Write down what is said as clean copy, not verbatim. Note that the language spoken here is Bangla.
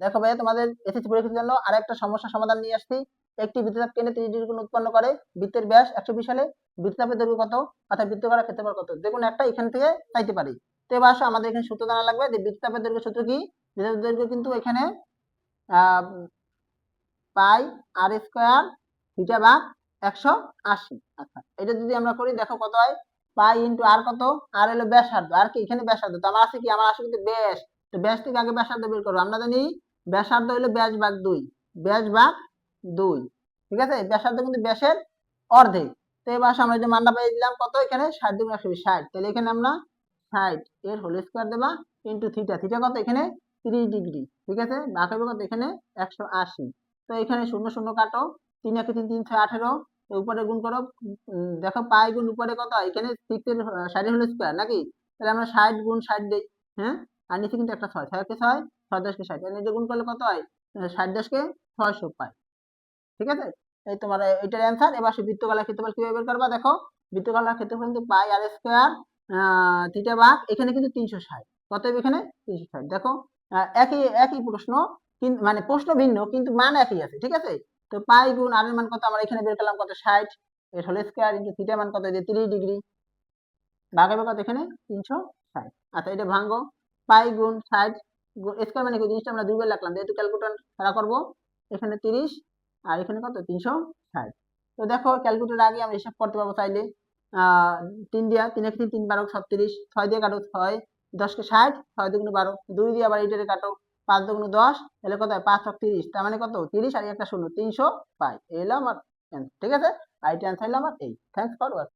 দেখো ভাইয়া, তোমাদের এসএসসি পরীক্ষার জন্য আরেকটা সমস্যা সমাধান নিয়ে আসছি। একটি বৃত্তচাপ কেন্দ্রে 30 ডিগ্রি কোণ উৎপন্ন করে। বৃত্তের ব্যাস 120 হলে বৃত্তচাপের দৈর্ঘ্য কত, অর্থাৎ বৃত্তকারের ক্ষেত্রফল কত? যেকোনো একটা এখান থেকে চাইতে পারি। তো এবার আসো, আমাদের এখানে সূত্র জানা লাগবে যে বৃত্তচাপের দৈর্ঘ্য সূত্র কি? বৃত্তের দৈর্ঘ্য কিন্তু এখানে পাই আর স্কোয়ার থিটা ভাগ 180। আচ্ছা, এটা যদি আমরা করি দেখো কত হয়, পাই ইন্টু আর কত, আর হলো ব্যাসার্ধ, আর কি এখানে ব্যাসার্ধ, তো আমার আছে কি, আমার আছে কিন্তু ব্যাস। তো ব্যাস থেকে আগে ব্যাসার্ধ বের করবো। আমরা জানি ব্যাসার্ধ হলো ব্যাস ভাগ 2, ব্যাস ভাগ 2, ঠিক আছে? ব্যাসার্ধ কিন্তু ব্যাসের অর্ধেক। তো এবার আসো, আমরা যে মানটা পেয়ে দিলাম কত, এখানে 60 × 120, 60। তাহলে এখানে আমরা 60 এর হোল স্কোয়ার দেবা ইন্টু থিটা, থিটা কত এখানে 30 ডিগ্রি, ঠিক আছে? ভাগ হবে কত এখানে 180। তো এখানে শূন্য শূন্য কাটো, 3 × 3 = 318, উপরে গুণ করো। দেখো পাই গুণ উপরে কত হয়, এখানে 6 এর 60 হোল স্কয়ার নাকি? তাহলে আমরা 60 × 60 দেই, হ্যাঁ? আর নিচে কিন্তু একটা 6, 6 কে 6, 6 10 কে 60, তাহলে নিজে গুণ করলে কত হয়, 60 10 কে 600 পাই, ঠিক আছে? এই তোমার এটার অ্যান্সার। এবার সে বৃত্তকালার ক্ষেত্রফল কিভাবে বের করবা, দেখো বৃত্তকালার ক্ষেত্রফল কিন্তু পাই আর স্কয়ার থিটা ভাগ এখানে কিন্তু 360, কত হবে এখানে 360। দেখো একই একই প্রশ্ন, কিন্তু মানে প্রশ্ন ভিন্ন কিন্তু মান একই আছে, ঠিক আছে? তো পাই গুণ আর এর মান কত, আমরা এখানে বের করলাম কত, 60 এর হোল স্কয়ার ইনটু থিটা মান কত, যে 30 ডিগ্রি, ভাগ হবে কত এখানে 360। আচ্ছা, এটা ভাঙো, পাই গুণ 60 স্কয়ার মানে কি, জিনিসটা আমরা দুইবার লিখলাম, যেহেতু ক্যালকুলেটর ছাড়া করব। এখানে 30 আর এখানে কত 360। তো দেখো ক্যালকুলেটর আগে আমরা হিসাব করতে পারবো চাইলে। 3 দিয়া 3 × 3 = 12, 36, 6 দিয়ে কাটো 6 10 কে 60, 6 2 × 12, 2 দিয়ে আবার এইটারে কাটো, 5 2 × 10, তাহলে কত হয় 5 × 30, তার মানে কত 30 আর একটা শূন্য 300 পাই। এই হলো আমার অ্যান্সার, ঠিক আছে? রাইট অ্যান্সার হলো আমার এই। Thanks for watching.